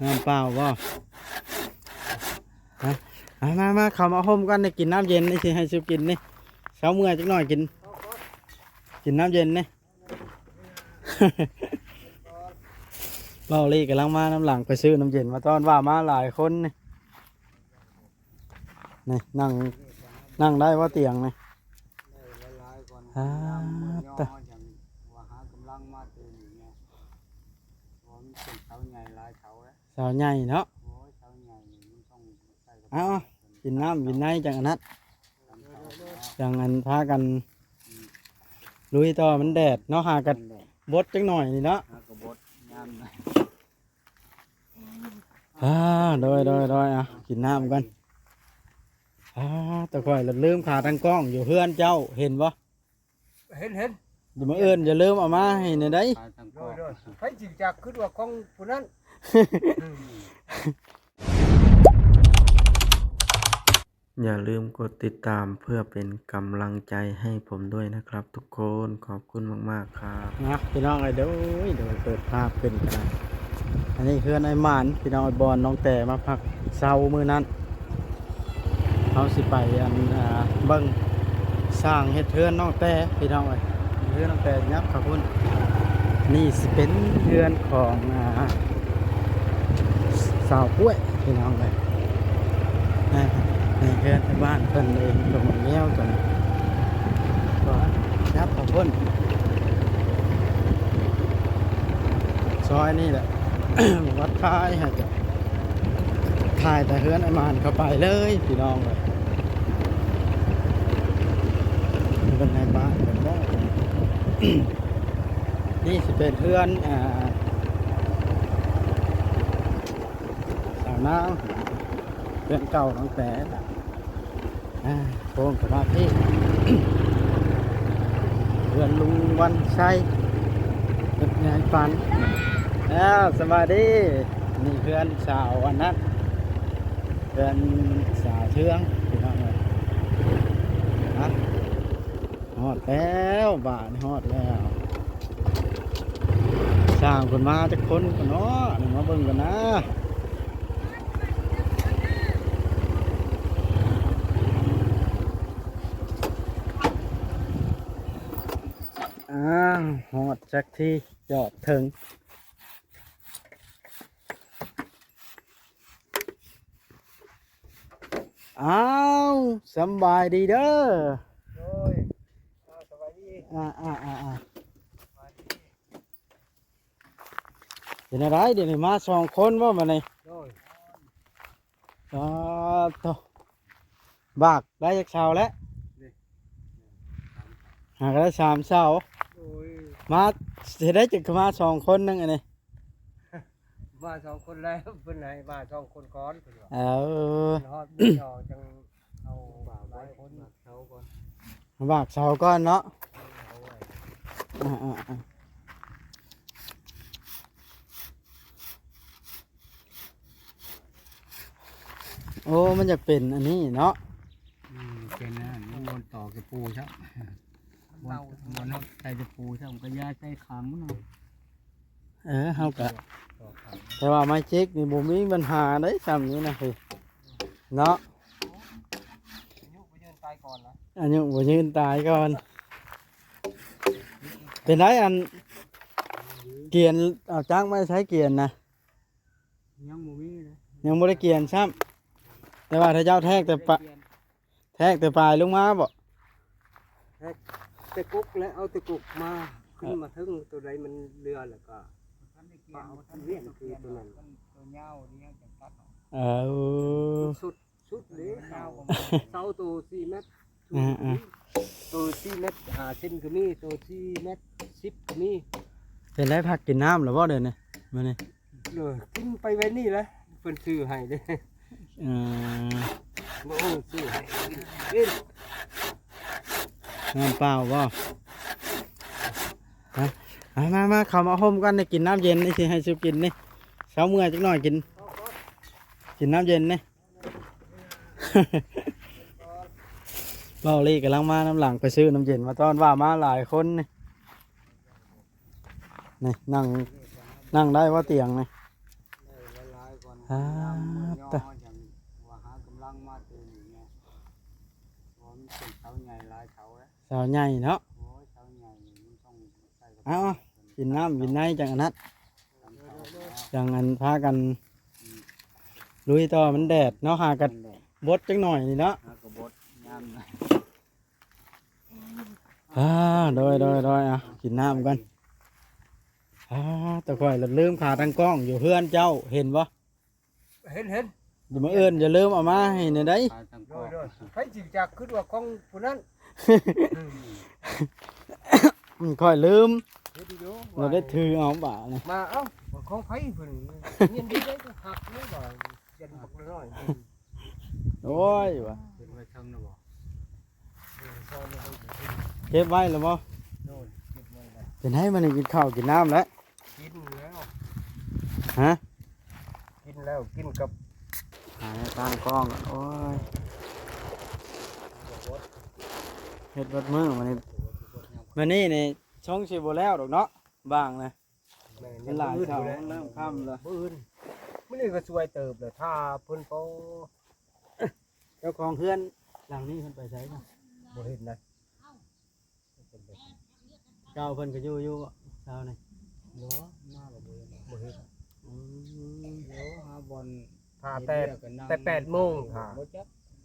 น้ำเปล่าบ่ฮะมาเข้ามาห่มกันได้กินน้ำเย็นนี่สิให้ซิวกินนี่เช้าเมื่อจักหน่อยกินน้ำเย็นนี่ เบาลี่กำลังมาน้ำหลังไปซื้อน้ำเย็นมาตอนว่ามาหลายคนนี่นี่นั่งได้ว่าเตียงนี่ฮ่าตะสาวใหญ่เนาะเอากินน้ำกินในจังอันนั้นจังอันพากันลุยต่อมันแดดเนาะหากันบดจังหน่อยนี่เนาะโดยอ่ะกินน้ำกันแต่ค่อยลืมขาตั้งกล้องอยู่เพื่อนเจ้าเห็นปะเห็นอย่ามาเอิ้นอย่าลืมเอามาให้ในได้ใครจิจักคือว่าของผู้นั้น อย่าลืมกดติดตามเพื่อเป็นกำลังใจให้ผมด้วยนะครับทุกคนขอบคุณมากๆครับนะพี่น้องไอ้เดี๋ยวเปิดภาพขึ้นกันอันนี้คือไอ้หมานพี่น้องไอ้บอลน้องแต่มาพักเช้ามื้อนั้นเขาสิไปอันเบิ่งสร้างเฮ็ดเทือนน้องแต่พี่น้องไอ้เทือนน้องแต่ยับขอบคุณนี่สิเป็นเทือนของสาวกล้วยพี่น้องเลยในเทือนบ้านเพิ่นเองตรงแง้วจนก็ยับขอบคุณซอยนี่แหละ วัดท้ายฮะจะถ่ายแต่เฮือนไอ้มานเข้าไปเลยพี่น้องเลยเป็นในบ้านเป็นบ้าน นี่สิเป็นเฮือนสาวนางเพื่อนเก่าน้องแต่โค้งกับมาพี่ เพื่อนลุงวันชัยเป็นไงปันสวัสดีนี่เพื่อนสาวอันนั้นเพื่อนสาวเทืองพี่น้องเลยฮอดแล้วบ้านฮอดแล้วสร้างคนมาจากคนกันเนาะมาเบิ่งกันนะฮอดจักที่จอดถึงสบายดีเด้อโอ้ยสบายดีเป็นอะไรเดี๋ยวนี้มาสองคนว่ามาเนี่ยโอ้ยต่อบากได้จากเช้าแล้วหากได้3 เช้ามาจะได้จึงมา2 คนนึงอันนี้มา2 คนแล้วเพิ่นให้มา2 คนก่อนเพิ่นว่าฮอดจังเอาหลายคนเช้าก่อนบากเช้าก่อนเนาะโอ้มันจะเป็นอันนี้เนาะเป็นนะมันต่อกับปูใช่มันใส่กับปูใช่มันก็ย้ายใส่ขังมันเฮากะแต่ว่าไม้เจ๊กนี่บ่มีปัญหาได้ซ้ำนี้นะพี่เนาะอายุบ่ยืนตายก่อนเป็นไรอันเกียนเอาจ้างไม่ใช้เกียนนะยังบ่มีเลยยังบ่ได้เกียนซ้ำแต่ว่าถ้าเจ้าแทกแต่ปลายลงมาบ่ตะกุกแล้วเอาตะกุกมาขึ้นมาถึงตัวใดมันเรือแล้วก็เอาเลี้ยงคือตัวนั้นตัวเงาเลี้ยงจังตัดสุดเลยเสาตัว4 เมตรตัว4 เมตร5 เซนก็มีตัว4 เมตร 10ก็มีเป็นได้พักกินน้ำหรือว่าเดินเนี่ยมาเนี่ยกินไปไว้นี่แหละเพิ่นซื้อให้เด้โอ้ซื้อให้กินน้ำเปล่าบ่มาเข้ามาห่มกันได้กินน้ำเย็นนี่สิให้ซิวกินนี่เช้าเมื่อจักหน่อยกินน้ำเย็นนี่ เบาลี่กำลังมาน้ำหลังไปซื้อน้ำเย็นมาตอนว่ามาหลายคนนี่นั่งได้ว่าเตียงนี่ อ่า ย่อ ตะ อย่างว่าหากำลังมาตื่นอย่างเงี้ยเพราะมันเป็นเสาใหญ่หลายเสาแล้ว สาวใหญ่เนาะ โอ้ยเสาใหญ่นี่มันต้องใส่กับ เอากินน้ำกินในจังอันนั้น ตามเสาแล้ว จังอันพากันลุยต่อมันแดดเนาะหากันบดจังหน่อยนี่เนาะ หากระบดยามนะ โดยอ่ะกินน้ำกันตะข่อยลืมขาตั้งกล้องอยู่เพื่อนเจ้าเห็นบ่ เห็น อย่ามาเอิ้นอย่าลืมเอามาให้ในได้ ตายทั้งพ่อใครจิจักขึ้นว่าของผู้นั้น ข่อยลืม เฮ็ดอยู่ เราได้ถือเอาบ่าเลย มาเอ้าว่าของไผเพิ่นเงียนดีได้ก็หักนี่บ่ยันบักน้อย โอ้ยว่ะ เป็นไว้ทางนะบ่ซ่อนไว้ เก็บไว้แล้วบ่ โน่นเก็บไว้ได้ เป็นให้มันกินข้าวกินน้ำแล้ว กินแล้ว ฮะ กินแล้วกินกับ หาตั้งกล้องโอ้ยเฮ็ดเบดมือมันนี่ในช่องสิบ่แล้วดอกเนาะบางนะ แม่ มันหลายเช้ามันเริ่มค่ำแล้ว มื้ออื่นมื้อนี้ก็สวยเติบเลยถ้าเพิ่นโต เจ้าของเพื่อนหลังนี้เพิ่นไปใช้นะ บ่เห็นนะ เจ้าเพิ่นก็อยู่เช้านี่ เนาะมาบ่เห็น อืม เดี๋ยวหาบอลพาแต่8โมงค่ะ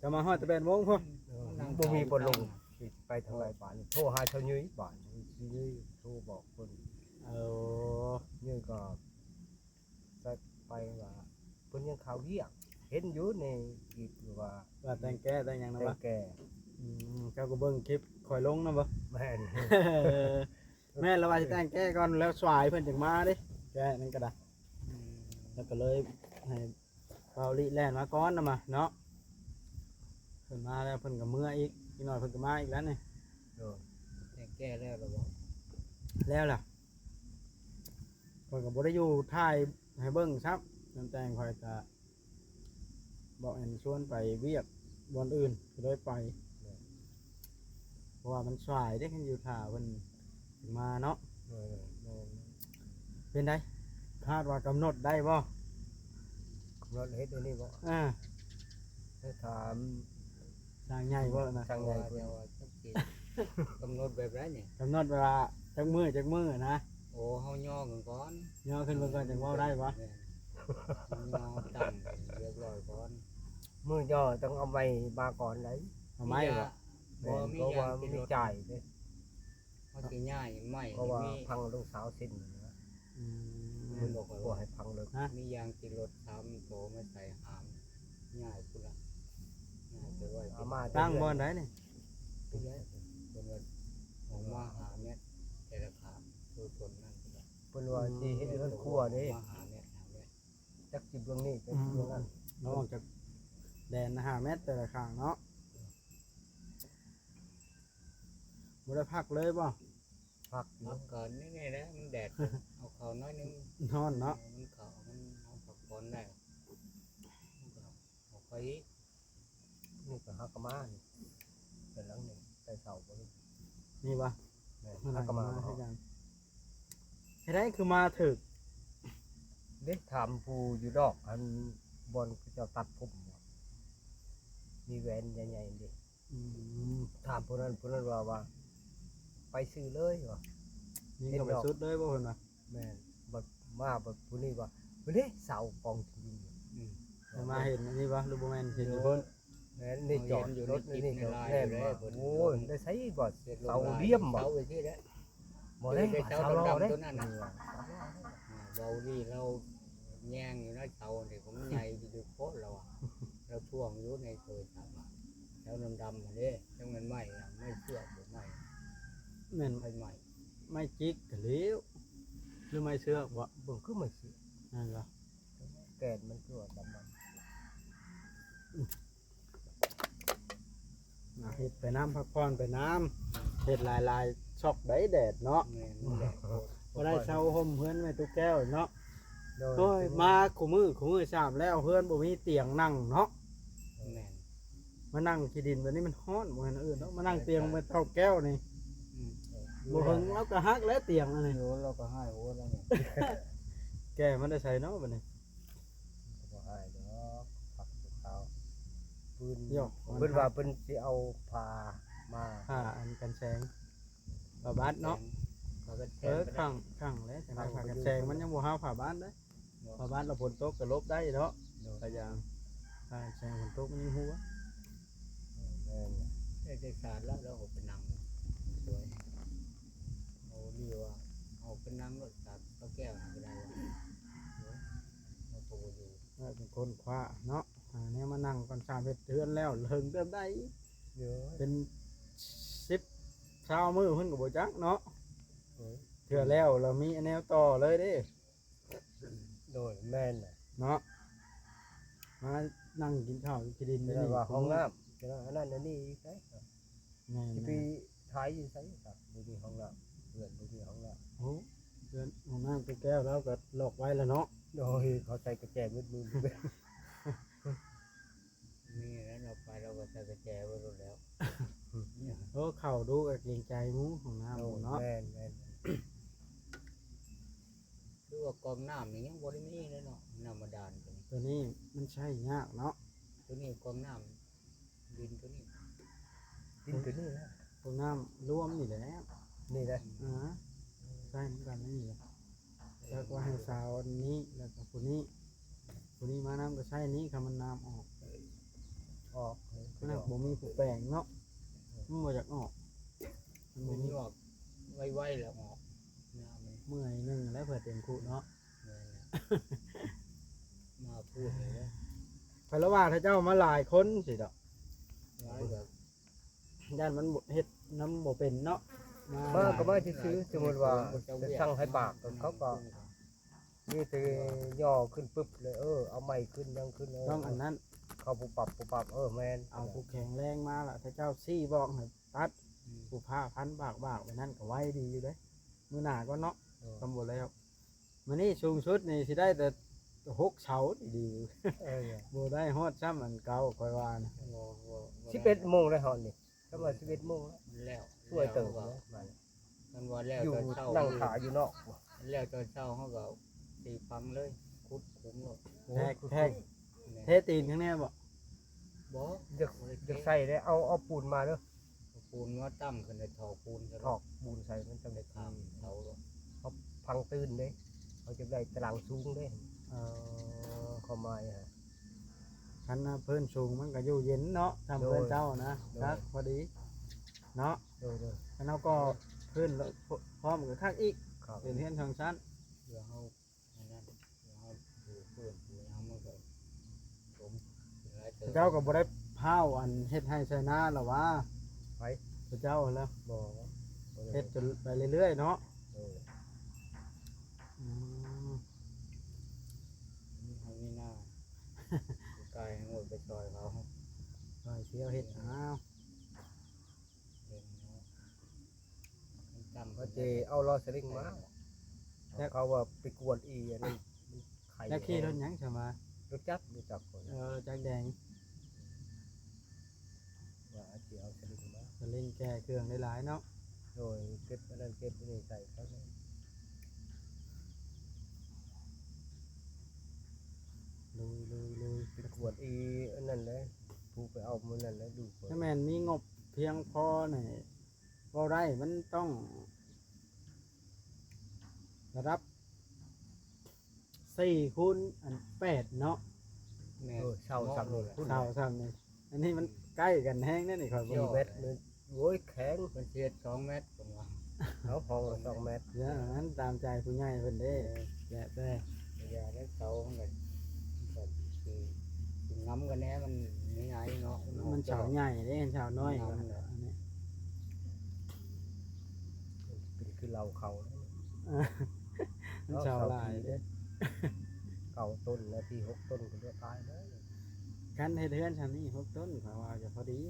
จะมาฮอดแต่8 โมงพุ่น บ่มีบอลลงสิไปทางไหนบ้านโทรหาเช้ายุ้ยบ้านสิยุ้ยโทรบอกเพิ่น ยุ้ยก็จะไปว่าเพิ่นยังข่าวเวียกเห็นอยู่ในคลิปว่า ว่าแต่งแก้แต่งหยังนะ แต่ วะ แก่ เจ้าก็เบิ่งคลิปข่อยลงนะบ่ แม่น แม่นละว่าสิแต่งแก้ก่อนแล้วสวายเพิ่นจึงมาเด้แก้นั่นก็ได้แล้วก็เลยให้เปาลิแล่นมาก่อนนะมาเนาะเพิ่นมาแล้วเพิ่นก็เมื่ออีกหน่อยเพิ่นก็มาอีกแล้วนี่ แต่แก่แล้วเราบอก แล้วล่ะเพิ่นก็บ่ได้อยู่ถ่ายให้เบิ่งซับน้ำแต่งข่อยก็บอกให้ชวนไปเวียกบอนอื่นก็เลยไปเพราะว่ามันสายได้กันอยู่ท่าเพิ่นถึงมาเนาะเป็นไดคาดว่ากำหนดได้บ่ รถเฮ็ดอันนี้บ่ ให้ถาม ทางใหญ่บ่นะ ทางใหญ่เพิ่นว่าจักสิกำหนดแบบไรเนี่ย กำหนดเวลาจักมือนะ โอ้เฮาย่อกันก่อน ย่อขึ้นเบิ่งก่อนจังเว้าได้บ่ ย่อตั้งเรียบร้อยก่อนมือย่อต้องเอาไว้มาก่อนได้ เอาไม้บ่ บ่เพราะว่ามีจ่ายเด้ เขาสิง่ายไม่ เพราะว่า มี พังลูกสาวสิ้นนะ อืม มันบอกว่าให้พังเลย มียางติดรถ3โตมาใส่หามง่ายพุ่นละง่ายไปไว้ เอามา ตั้งบ่อนได้นี่ เพิ่นว่าออกมาหาเม็ดแต่ละขามคือต้นนั่นพุ่นละ เพิ่นว่าสิเฮ็ดเรือนครัวเด้ มาหาเม็ดหาเม็ด จักสิเบื้องนี้จักสิเบื้องนั้น เราออกจากแดน5 เมตรแต่ละข้างเนาะบ่ได้พักเลยบ่ พัก พักก่อนนี่แหละมันแดดเอาเขาน้อยนึง นอนเนาะ มันเขามันเอาผักก่อนได้เอาไปอีก นี่ก็ฮักกะมานี่เป็นหลังนี่ใส่เสาบ่นี่ นี่บ่ แม่ มัน ฮักกะมา ให้กันเฮ็ดได้คือมาถึก เด็กถามผู้อยู่ดอกอันบอนเขาเจ้าตัดผมบ่มีแหวนใหญ่ๆดิ อืม ถามผู้นั้นว่าไปซื้อเลยว่ะ นี่ก็ไปสุดเลยบ่เพิ่นว่า แม่นบัดมาบัดผู้นี้ว่าเฮ้ยเสากองทิ้งอยู่ จะมาเห็นอันนี้บ่หรือบ่แม่นเห็นอยู่เพิ่น แม่นนี่จอดรถนี่ก็แน่นว่าโอ้ยได้ใช้บ่เสาเลี่ยมบ่ เสาไปที่แล้ว บ่ได้เสารอได้ ตัวนั้นน่ะ เบาดีเราแย่งอยู่นะเสาเนี่ยผมใหญ่ดูโคตรเราอะเราท่วงอยู่ในเคยทำอะแล้วดำๆมาเด้จังมันไหม้อะไม่เชื่อผมไหม้ แม่น ไม่ไหม้ ไม่จิกก็เหลวหรือไม่เชือกบ่ เบิ่งคือไม่สิ นั่นล่ะ แกนมันคือว่าดำ เฮ็ดไปน้ำพักผ่อนไปน้ำเฮ็ดหลายๆช็อกได้แดดเนาะ แม่นแหละโคตร บ่ได้เช่าห่มเพื่อนแม่ตุ๊กแก้วเนาะ โดย โอ้ยมาคู่มือชามแล้วเพื่อนบ่มีเตียงนั่งเนาะ แม่น มานั่งขี้ดินแบบนี้มันร้อนบ่เห็นอื่นเนาะมานั่งเตียงมาเท่าแก้วนี่ อืม บ่เฮิงแล้วก็ฮักแล้วเตียงอันนี้ อยู่เราก็ให้โอ้แล้วเนี่ย แกมันได้ใช้เนาะบัดนี้ บ่ให้ ปืน โยก เพิ่นว่าเพิ่นสิเอาผ้ามา ผ้าอันกันแสงผ้าบาดเนาะ เขาก็แท เอง อ ก็ ข้า ได้ งข้างเลยจังได๋ผ้ากันแสงมันยังบ่เฮาผ้าบาดเด้ผ้าบาดเราฝนตกก็ลบได้เนาะ โดย ก็อย่างผ้ากันแสงฝนตกมันยังหัว แม่น ได้สารแล้วเราเอาไปนั่งสวยเอาดีว่าเอาไปนั่งรถตัดก็แก้วก็ได้ว่าเอาตัวอยู่ ว่าเป็นคนคว้าเนาะเนี่ยมานั่งก่อน3เฮ็ดเดือนแล้วเฮิงเติมได้ เยอะ เป็น10 20มื้อเพิ่นก็บ่จักเนาะ เออ เทื่อแล้วเรามีแนวต่อเลยเด้ โดยแม่นน่ะ เนาะมานั่งกินข้าวกินดิน ไม่ได้ว่าห้องน้ำจะอันนั้นอันนี้ใช่ แม่ ที่ไป น ถ่ายอยู่ใช่ครับดูที่ห้องน้ำเพื่อนดูที่ห้องน้ ๆโอ้เดือนห้องน้ำตัวแก้วแล้วก็หลอกไว้แล้วเนาะ ำโดยเขาใส่กระแจมืด นี่แล้วเราไปเราก็ใส่กระแจไว้รถแล้ว โอ้เข้าดูก็เกรงใจหมูห้องน้ำหมูเนาะ แม่นแม่น หรือว่ากองน้ำนี่ยังบ่ได้มีเลยเนาะน้ำบาดาลตัวนี้ ตัวนี้มันใช่ยากเนาะ ตัวนี้กองน้ำดินตัวนี้ กินตัวนี้นะ ห้องน้ำรวมนี่แหละ นี่นะ ใช่เหมือนกันนี่แหละแล้วก็ให้สาวอันนี้แล้วก็ผู้นี้มาน้ำก็ใช่นี้คำมันน้ำออก ออก มันน่ะบ่มีผู้แปลงเนาะมันบ่อยากออกมัน ตั บ่ ว มี นี้ออกไวๆแล้วออกน้ำมัน เมื่อยหนึงแล้วเผื่อเต็มคุเนาะ เนี่ยมาพูดเลยนะ เพราะว่าถ้าเจ้ามาหลายคนสิดอก ร้ายแบบ ย่านมันบ่เฮ็ดน้ำบ่เป็นเนาะ มาก็มาซื้อสมมติว่าจะสั่งให้ปากเขาก็นี่แต่ย่อขึ้นปุ๊บเลยเอาไม้ขึ้นยังขึ้น ต้องอันนั้น เขาปุบปับแมน เอาผู้แข็งแรงมาล่ะถ้าเจ้าซี่บอกให้ตัดผู้ผ้าพันบากไว้นั่นก็ไว้ดีอยู่เด้มื้อหน้าก็เนาะทำบ่แล้วมื้อนี้สูงสุดนี่สิได้แต่6เสาดีๆบ่ได้ฮอดซ้ำอันเก่าค่อยว่านะ 11 โมงเลยฮอนนี่ก็มา11 โมงแล้ว แล้ว ช่วยเติม ว่า นะมัน มันว่าแล้ว อยู่ ตอนเช้า นั่งขาอยู่นอก แล้วตอนเช้าเขาก็ตีฟังเลยคุดขุมเลย แทกเทตีนข้างแน่บ่ บ่ จะใส่ได้เอาปูนมาเด้อ ปูนว่าตั้มขึ้นในท่อปูน ถอกปูนใส่มันจะ ใน ได้ ข้ามเสาเลย พังตื่นเด้เขาจะได้ตารางสูงเด้ เอ่อ เข้ามาฮะ คันน่ะเพิ่นสูงมันก็อยู่เย็นเนาะทำเพิ่นเจ้านะครับพอดีเนาะ โดย คันเฮาก็เพิ่นพร้อมกับคักอีก ครับ เป็นเฮือนทางชั้น เดี๋ยวเขาอันนั้นเดี๋ยวเขาดูเพื่อนดูน้ำมันก็ผมเป็นไรเติม เจ้าก็บ่ได้พาวอันเฮ็ดให้ใส่นาหรอวะ ไป พระเจ้าแล้ว บ่ เฮ็ดจนไปเรื่อยๆเนาะ โดย อืม มีเขามีหน้า กายหมดไปซอยเขา ปล่อยเที่ยวเฮ็ดอ้าว เห็นเนาะมันจำ ก็จะเอาล้อสลิงมาเขาว่าไปกวนอีอันนี้ไข่ แล้วขี่รถหยังใช่มาร ถจักรคน จักแดง ว่าจะเอาสลิงมา จะเล่นแก้เครื่องได้หลายเนาะ โดยเก็บอันนั้นเก็บอันนี้ใส่เขาเลย ลุย ไปกวนอีอันนั้นเลยผู้ไปเอามือนั่นเลยดูคน ถ้าแม่นมีงบเพียงพอนี่บ่ได้มันต้องระดับ4คูณอัน8เนาะ แม่ เช่าซ้ำนี่ เท่าซ้ำนี่อันนี้มันใกล้กันแฮงนั่นนี่ครับ 4 เมตรนึงโอ้ยแข็ง เป็นเสียด2 เมตรผมว่า เขาห้องละ2 เมตร เดี๋ยวนั้นตามใจผู้ใหญ่เพิ่นเด้แหละแต่ ยาได้เสามันก็คือง้ำกันแน่มันง่ายเนาะ มันเฉาใหญ่เด้เฉาน้อยกว่าอันนี้ เป็นคือเราเขา มันเฉาหลายเด้ เก่าต้นนาที6 ต้นก็เลือกตายเลย กันเฮ็ดเฮือนชั้นนี้6ต้นเขาว่าจะพอดี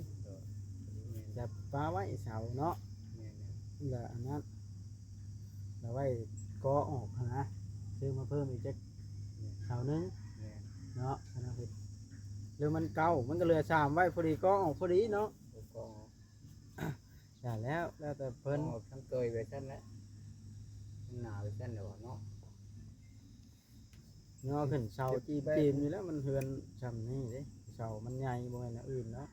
จะปาไว้เสาเนาะแล้วอันนั้นแล้วไว้ก่อออกนะซื้อมาเพิ่มอีกจักเสานึงเนาะอันนั้นเฮ็ดหรือมันเก่ามันก็เหลือ3ไว้พอดีก่อออกพอดีเนาะ ก็ อย่าแล้วแต่เพิ่น ทั้งเกยไปชั้นแล้วหนาไปชั้นเดี๋ยวเนาะ ย่อขึ้นเสาจีบอยู่แล้วมันเฮือนชั้นนี้เด้เส เสามันใหญ่บ่แม่นอันอื่นเนาะ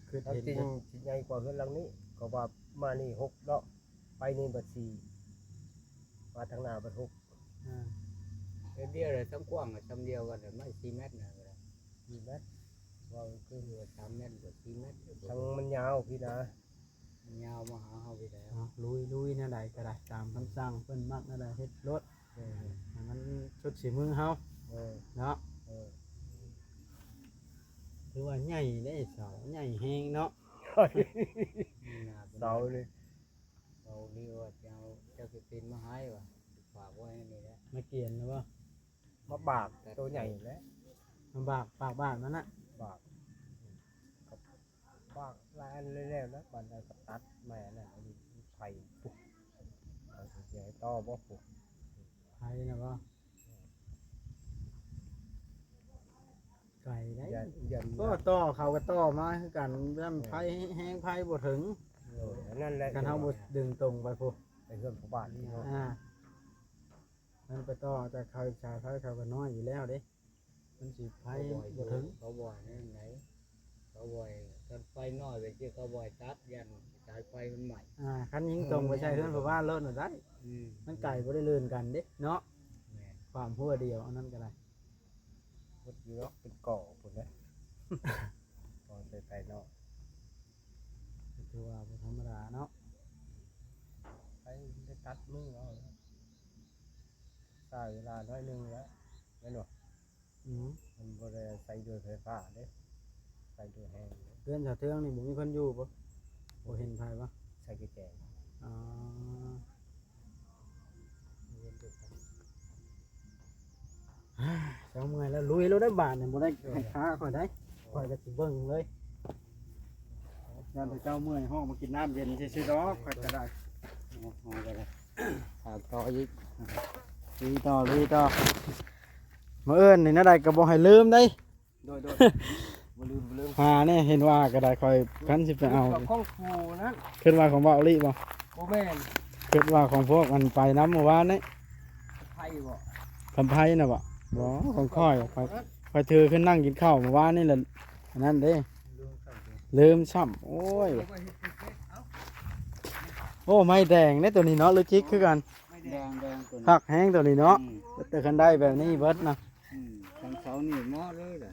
คือ แล้ว เห็น จริง เด้อ สิใหญ่กว่าเฮือนหลังนี้ก็ว่ามานี่6เนาะไปนี่บัด4มาทางหน้าบัด6 อ่า เดียวเลยทั้งกว้างกับจำเดียวกันเลยไม่4 เมตรนะ 4เมตรว่าคือ 3 เมตรกับ4 เมตร ทางมันยาวพี่นะ ยาวมาหาเขาไปแล้ว เอาลุยแนวใดก็ได้ตามคำสั่งเพิ่นมักแนวใดเฮ็ดรถให้มันสุดฝีมือเฮา เออ เนาะ เออ ถือว่าใหญ่ได้เสาใหญ่แฮงเนาะ เสาเลย เราเรียกว่าเจ้าคือเป็นมาให้ว่ะฝากไว้นี่แหละ มาเกียนหรือว่า มาบากตัวใหญ่แล้ว ลำบากปากบ้านมันน่ะ บากกับบากลายอันเร็วๆนะบันไดก็ตัดแม่น่ะอันนี้ไผ่ปุ๊บเอาสิใหญ่ต่อบ่ปุ๊บ ไผนะบ่ไก่ได้ ยัน ก็ต่อเขาก็ต่อมาคือกันลำไผแห้งไผบ่ถึง นั่นแหละ กันเฮาบ่ดึงตรงไปพุ ไปเพื่อนผู้บ้านนี่เนาะ มันไปต่อแต่เขาชายไผเขาก็น้อยอยู่แล้วเด้มันสิไผบ่ถึง เขาบ่อยนี่ไหนเขาบ่อยกันไฟน้อยไปเจอเขาบ่อยตัดยันสายไฟมันใหม่ คันยิงตรงไปใช้เฮือนผู้บ้านรถน่ะได้มันไก่บ่ได้ลื่นกันเด้เนาะ แม่น ความหัวเดียวอันนั้นก็ได้ รถอยู่เนาะเป็นก่อพุ่นนะก่อใส่ไฟเนาะ ก็คือว่าบ่ธรรมดาเนาะ ไปได้ตัดมือเอาใช้เวลาน้อยนึงแล้วแม่นบ่ อือ มันบ่ได้ใส่ด้วยไฟฟ้าเด้ใส่ด้วยแห้งเด้ เรือนชาวเทืองนี่บ่มีคนอยู่บ่บ่เห็นไผบ่ ใส่กระแจง อ๋อ เรียนด้วยกัน เจ้าเมื่อยแล้วลุยแล้วได้บาทเนี่ยบ่ได้ให้ค้าข่อยได้ข่อยก็สิเบิ่งเลยยันแต่เจ้าเมื่อยห้องมากินน้ำเย็นซื่อๆดอกข่อยก็ได้ ห้องก็ได้ถามต่ออีก ลุยต่อมาเอิ้นนี่นะใดก็บ่ให้ลืมได้ โดยบ่ลืม หาเนี่ยเห็นว่าก็ได้ข่อยคันสิไปเอา กับของครูนั้น คิดว่าของเบาลี่บ่ บ่แม่น คิดว่าของพวกมันไปน้ำเมื่อวานนี่ ไผบ่ คำไพ่น่ะบ่บ่ของค่อยข่อยถือขึ้นนั่งกินข้าวเมื่อวานนี่แหละอันนั้นเด้ ลืมซ้ำโอ้ย โอ้ไม่แดงเนี่ยตัวนี้เนาะหรือจิกคือกัน แดงตัวนี้ ผักแห้งตัวนี้เนาะแต่คันได้แบบนี้เบิดนะ ทางเขานี่หม้อเลยแหละ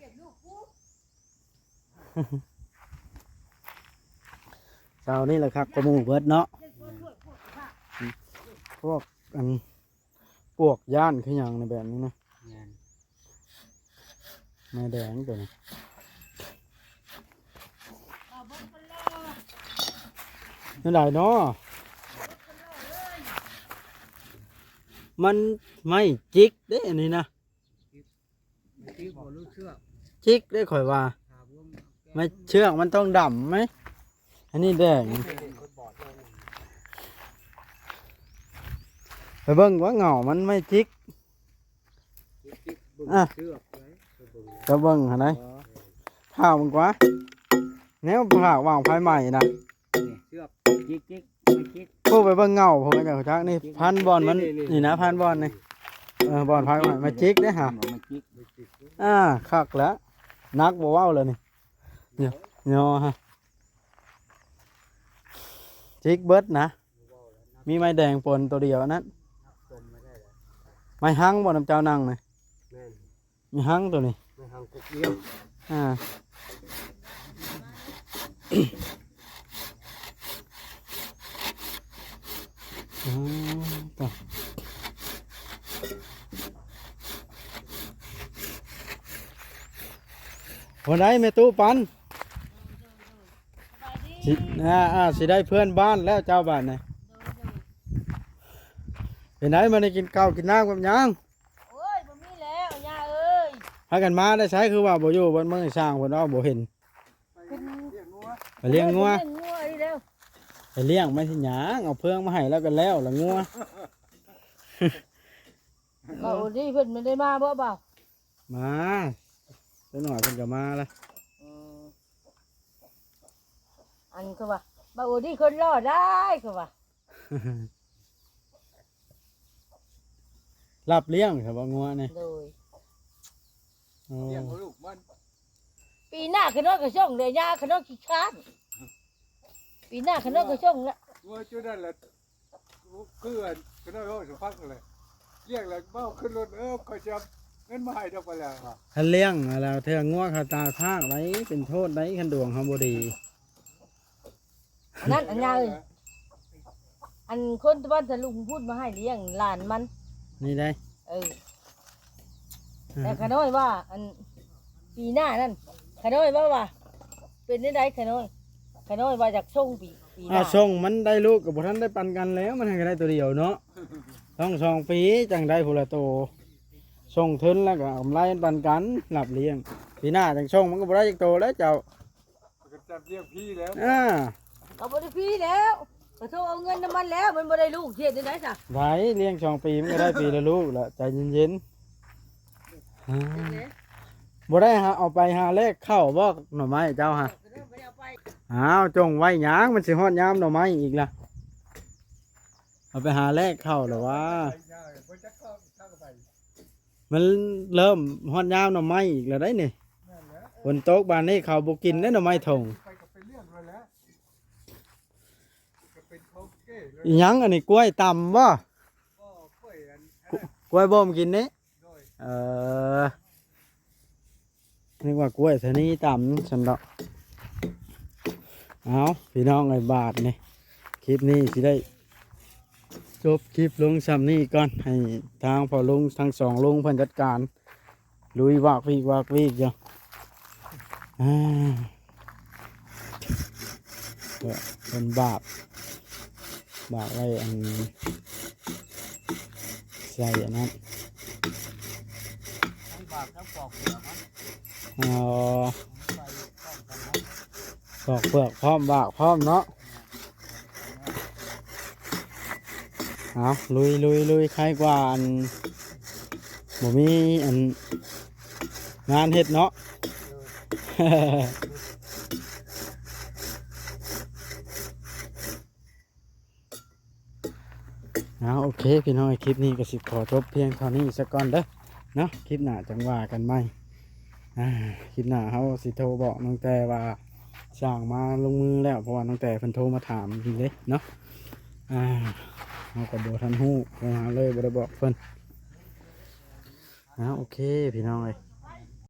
เช้านี่แหละครับกระหมูเบิดเนาะพวกอันพวกย่านคือหยังในแบบนี้นะ งาน ไม่แดงตัวนี้นี่ได้เนาะมันไม่จิกเด้อันนี้นะ ไม่ที่บ่รู้เชื่อ จิกได้ข่อยว่า ถามว่า ไม่เชือกมันต้องดำไหมอันนี้แดงไปเบิ่งว่าเหงามันไม่จิก อ่ะ เชื่อไว้ จะเบิ่งหาไหนข้าวมันกว่าแนวผ่าวางไฟใหม่นะ เชื่อจิกไม่จิก พวกไปเบิ่งเงาผมก็จะจักนี่พันบอลมันนี่นะพันบอลนี่บอลไฟใหม่มาจิกได้อฮะ ไม่จิก คักแล้วนักบ่เว้าเลยนี่เนาะฮะจิกเบิดนะมีไม้แดงปนตัวเดียวนั้น จมไม่ได้เลย ไม้หังบ่น้ำเจ้านั่งนี่ แม่น มีหังตัวนี้ ในทางกุกเดียว อ่าอ๋อต่อวันไหนแม่ตู้ปันสิสิได้เพื่อนบ้านแล้วเจ้าบ้านนี่เป็นไหนมาได้กินข้าวกินน้ำกับหยัง โอ้ยบ่มีแล้วย่าเอ้ย พากันมาได้ใช้คือว่าบ่อยู่บนเมืองสร้างเพิ่นว่าบ่เห็น เป็น ไปเลี้ยงงัว เลี้ยงงัวอีกแล้ว ไปเลี้ยงไม่สิหยังเอาเพื่องมาให้แล้วก็แล้วละงัว เบาที่เพิ่นไม่ได้มาบ่เบา มาเดี๋ยวหน่อยเพิ่นก็มาละ อันคือว่าเบาที่คนรอดได้คือว่า รับเลี้ยงครับว่างัวนี่ โดย โอ้ เลี้ยงลูกมัน ปีหน้าขน้อยก็ช่องเลยยาขน้อยขี้ค้านปีหน้าขน้อยก็ช่องละ ว่าจุดนั้นแหละคือก็ได้ว่าสักพักเลยเรียกแล้วเบ้าขึ้นรถก็จะเงินมาให้ดอกไปแล้ว คันเลี้ยงแล้วเทื่องัวเขาตาพากไว้เป็นโทษได้คันดวงเฮาบ่ดี อันนั้นอันยาเลยอันคนตะวันตะลุงพูดมาให้เลี้ยงหลานมัน นี่ได้ แต่ขน้อยว่าอันปีหน้านั่นขน้อยว่าเป็นได้ขน้อยว่าจากส่งปีหน้า ส่งมันได้ลูกกับบ่ทันได้ปันกันแล้วมันให้ก็ได้ตัวเดียวเนาะต้อง2 ปีจังได้พุ่นละโตส่งทุนแล้วก็กำไรปันกันหลับเลี้ยงปีหน้าจังส่งมันก็บ่ได้จักโตแล้วเจ้า ก็จับเรียกพี่แล้ว เอาบริพีแล้วกระโทรเอาเงินน้ำมันแล้วมันบ่ได้ลูกเทียดได้ไหนจ้ะ ไว้เลี้ยง2 ปีมันก็ได้ปีละลูกละใจเย็นๆบ่ได้หาเอาไปหาเลขเข้าบ่หน่อไม้เจ้าฮะอ้าวจงไว้หยังมันสิฮอดยามหน่อไม้อีกล่ะเอาไปหาเลขเข้าหรอวะมันเริ่มฮอดยามหน่อไม้อีกแล้วได้นี่ฝนตกบ้านนี้เขาบ่กินได้หน่อไม้ถง ไปก็ไปเรื่องเลยแล้วก็เป็นเขาเก้เลย อีหยังอันนี้กล้วยต่ำบ่ ก็ค่อยอัน กล้วยบ่มกินนี่ โดย นึกว่ากล้วยชะนีต่ำฉันดอกเอาพี่น้องไอ้บาทนี่คลิปนี้สิได้จบคลิปลงซ้ำนี้ก่อนให้ทางพอลุงทั้ง2ลุงเพิ่นจัดการลุยวากวีกอยู่ก็เป็นบาปไว้อันใส่อันนั้น ทั้งบาปทั้งปอกเปลือกมัน เอา ใส่ต้องกันนะ ปอกเปลือกพร้อมบากพร้อมเนาะเอาลุยใครกว่าอันบ่มีอันงานเฮ็ดเนาะ เอาโอเคพี่น้องคลิปนี้ก็สิขอจบเพียงเท่านี้สักก่อนเด้อเนาะคลิปหน้าจังว่ากันไหมคลิปหน้าเขาสิโทรบอกน้องแต่ว่าสั่งมาลงมือแล้วเพราะว่าน้องแต่เพิ่นโทรมาถามจริงเลยเนาะเขาก็บ่ทันฮู้โทรหาเลยบ่ได้บอกเพิ่นโอเคพี่น้องเอ้ย